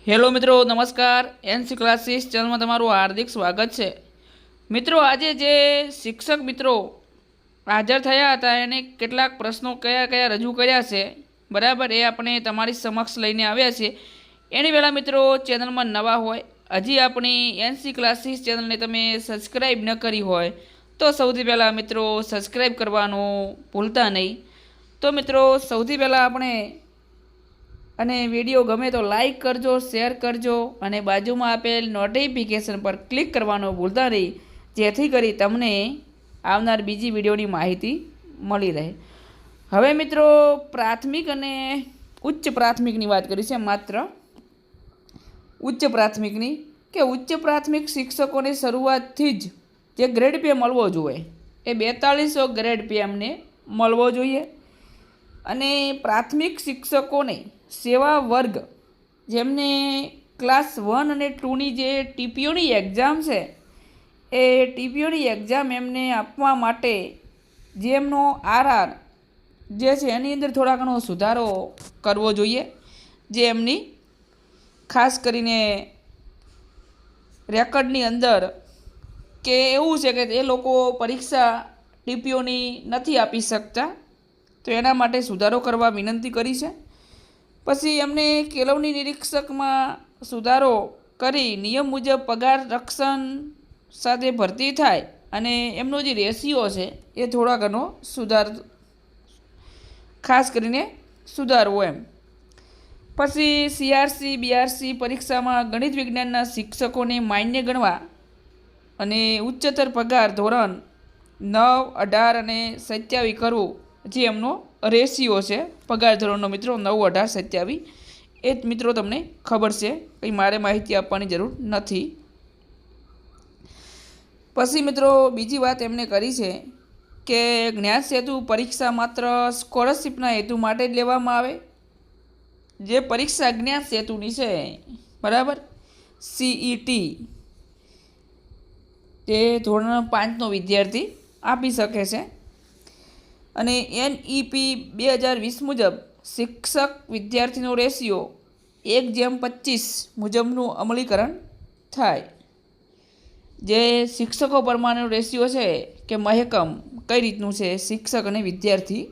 Hello મિત્રો, નમસ્કાર. NC classes ચેનલમાં તમારું હાર્દિક સ્વાગત છે. મિત્રો, આજે જે શિક્ષક મિત્રો હાજર થયા હતા એને કેટલાક પ્રશ્નો કયા કયા રજૂ કર્યા છે, બરાબર, એ આપણે તમારી સમક્ષ લઈને આવ્યા છીએ. એની પહેલાં મિત્રો, ચેનલમાં નવા હોય, હજી આપણી એનસી ક્લાસીસ ચેનલને તમે સબસ્ક્રાઈબ ન કરી હોય તો સૌથી પહેલાં મિત્રો સબસ્ક્રાઈબ કરવાનું ભૂલતા નહીં. તો મિત્રો, સૌથી પહેલાં આપણે અને વિડીયો ગમે તો લાઈક કરજો, શેર કરજો અને બાજુમાં આપેલ નોટિફિકેશન પર ક્લિક કરવાનું ભૂલતા નહીં, જેથી કરી તમને આવનાર બીજી વિડીયોની માહિતી મળી રહે. હવે મિત્રો, પ્રાથમિક અને ઉચ્ચ પ્રાથમિકની વાત કરી છે. માત્ર ઉચ્ચ પ્રાથમિકની કે ઉચ્ચ પ્રાથમિક શિક્ષકોને શરૂઆતથી જ જે ગ્રેડ પે મળવો જોઈએ એ 4200 ગ્રેડ પે અમને મળવો જોઈએ. અને પ્રાથમિક શિક્ષકોને સેવા વર્ગ જેમને ક્લાસ 1 અને 2ની જે ટીપીઓની એક્ઝામ છે એ ટીપીઓની એક્ઝામ એમને આપવા માટે જે એમનો આરઆર જે છે એની અંદર થોડા ઘણો સુધારો કરવો જોઈએ. જે એમની ખાસ કરીને રેકોર્ડની અંદર કે એવું છે કે એ લોકો પરીક્ષા ટીપીઓની નથી આપી શકતા, તો એના માટે સુધારો કરવા વિનંતી કરી છે. પછી એમને કેળવણી નિરીક્ષકમાં સુધારો કરી નિયમ મુજબ પગાર રક્ષણ સાથે ભરતી થાય અને એમનો જે રેશિયો છે એ થોડા ઘણો ખાસ કરીને સુધારવો એમ. પછી સીઆરસી બીઆરસી પરીક્ષામાં ગણિત વિજ્ઞાનના શિક્ષકોને માન્ય ગણવા અને ઉચ્ચતર પગાર ધોરણ 9, 18 અને 27 કરવું. જે એમનો રેશિયો છે પગાર ધોરણનો મિત્રો 9, 18, 27, એ જ મિત્રો તમને ખબર છે, કંઈ મારે માહિતી આપવાની જરૂર નથી. પછી મિત્રો બીજી વાત એમણે કરી છે કે જ્ઞાન સેતુ પરીક્ષા માત્ર સ્કોલરશિપના હેતુ માટે જ લેવામાં આવે. જે પરીક્ષા જ્ઞાન સેતુની છે, બરાબર, સીઈટી, તે ધોરણ 5નો વિદ્યાર્થી આપી શકે છે. અને એનઈપી 2020 મુજબ શિક્ષક વિદ્યાર્થીનો રેશિયો 1:25 મુજબનું અમલીકરણ થાય. જે શિક્ષકો પ્રમાણેનો રેશિયો છે કે મહેકમ કઈ રીતનું છે શિક્ષક અને વિદ્યાર્થી.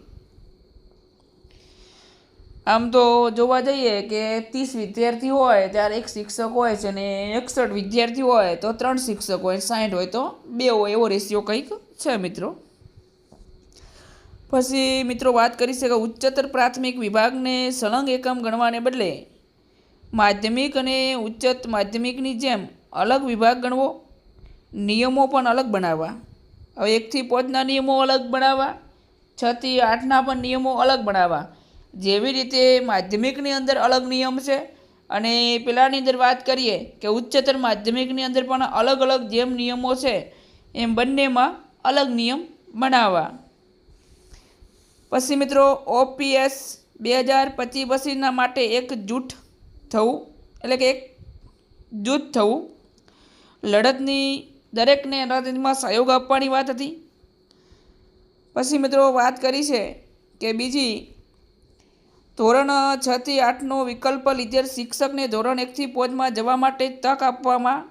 આમ તો જોવા જઈએ કે 30 વિદ્યાર્થી હોય ત્યારે એક શિક્ષક હોય છે, અને 61 વિદ્યાર્થી હોય તો 3 શિક્ષક હોય, 60 હોય તો 2 હોય, એવો રેશિયો કંઈક છે મિત્રો. પછી મિત્રો વાત કરી છે કે ઉચ્ચતર પ્રાથમિક વિભાગને સળંગ એકમ ગણવાને બદલે માધ્યમિક અને ઉચ્ચતર માધ્યમિકની જેમ અલગ વિભાગ ગણવો, નિયમો પણ અલગ બનાવવા. હવે 1 થી 5ના નિયમો અલગ બનાવવા, 6 થી 8ના પણ નિયમો અલગ બનાવવા. જેવી રીતે માધ્યમિકની અંદર અલગ નિયમ છે અને પેલાની અંદર વાત કરીએ કે ઉચ્ચતર માધ્યમિકની અંદર પણ અલગ અલગ જેમ નિયમો છે એમ બંનેમાં અલગ નિયમ બનાવવા. પછી મિત્રો ઓપીએસ 2025 પછીના માટે એક જૂથ થવું, એટલે કે એક જૂથ થવું. લડતની દરેકને લડતમાં સહયોગ આપવાની વાત હતી. પછી મિત્રો વાત કરી છે કે બીજી, ધોરણ 6 થી 8નો વિકલ્પ લીધેલ શિક્ષકને ધોરણ 1 થી 5માં જવા માટે તક આપવામાં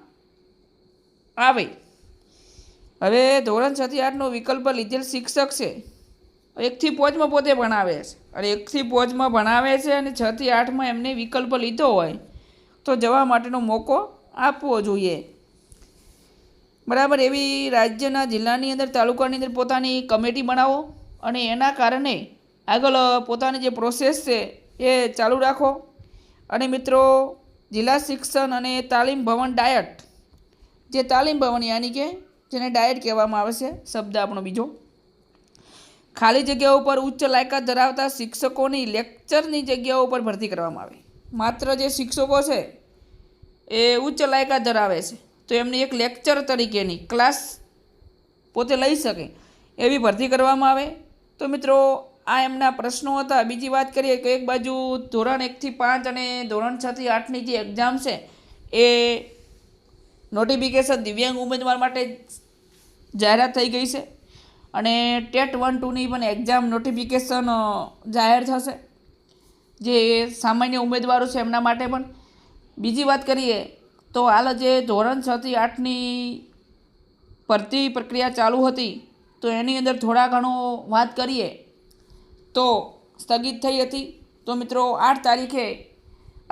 આવે. હવે ધોરણ 6 થી 8નો વિકલ્પ લીધેલ શિક્ષક છે, 1 થી 5માં પોતે ભણાવે છે, અને 1 થી 5માં ભણાવે છે અને 6 થી 8માં એમને વિકલ્પ લીધો હોય તો જવા માટેનો મોકો આપવો જોઈએ, બરાબર. એવી રાજ્યના જિલ્લાની અંદર તાલુકાની અંદર પોતાની કમિટી બનાવો અને એના કારણે આગળ પોતાની જે પ્રોસેસ છે એ ચાલુ રાખો. અને મિત્રો જિલ્લા શિક્ષણ અને તાલીમ ભવન ડાયટ, જે તાલીમ ભવન યાની કે જેને ડાયટ કહેવામાં આવે છે, શબ્દ આપણો બીજો, ખાલી જગ્યાઓ પર ઉચ્ચ લાયકાત ધરાવતા શિક્ષકોની લેક્ચરની જગ્યાઓ પર ભરતી કરવામાં આવે. માત્ર જે શિક્ષકો છે એ ઉચ્ચ લાયકાત ધરાવે છે તો એમને એક લેક્ચર તરીકેની ક્લાસ પોતે લઈ શકે એવી ભરતી કરવામાં આવે. તો મિત્રો આ એમના પ્રશ્નો હતા. બીજી વાત કરીએ કે એક બાજુ ધોરણ 1 થી 5 અને ધોરણ 6 થી 8ની જે એક્ઝામ છે એ નોટિફિકેશન દિવ્યાંગ ઉમેદવાર માટે જાહેરાત થઈ ગઈ છે, અને ટેટ 1, 2ની પણ એક્ઝામ નોટિફિકેશન જાહેર થશે જે સામાન્ય ઉમેદવારો છે એમના માટે પણ. બીજી વાત કરીએ તો હાલ જે ધોરણ 6 થી 8ની ભરતી પ્રક્રિયા ચાલુ હતી તો એની અંદર થોડા ઘણો વાત કરીએ તો સ્થગિત થઈ હતી. તો મિત્રો 8 તારીખે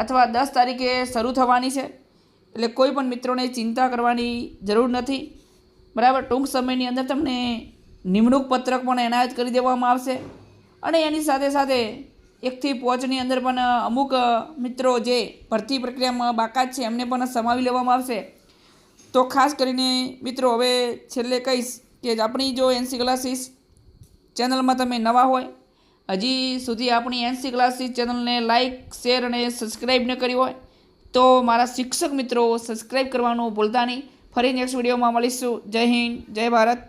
અથવા 10 તારીખે શરૂ થવાની છે, એટલે કોઈ પણ મિત્રોને ચિંતા કરવાની જરૂર નથી. બરાબર, ટૂંક સમયની અંદર તમને નિમણૂક પત્રક પણ એનાયત કરી દેવામાં આવશે અને એની સાથે સાથે 1 થી 5ની અંદર પણ અમુક મિત્રો જે ભરતી પ્રક્રિયામાં બાકાત છે એમને પણ સમાવી લેવામાં આવશે. તો ખાસ કરીને મિત્રો હવે છેલ્લે કહીશ કે આપણી જો એનસી ક્લાસીસ ચેનલમાં તમે નવા હોય, હજી સુધી આપણી એનસી ક્લાસીસ ચેનલને લાઇક, શેર અને સબસ્ક્રાઈબ ન કરી હોય તો મારા શિક્ષક મિત્રો સબસ્ક્રાઈબ કરવાનું ભૂલતા નહીં. ફરી નેક્સ્ટ વિડીયોમાં મળીશું. જય હિન્દ, જય ભારત.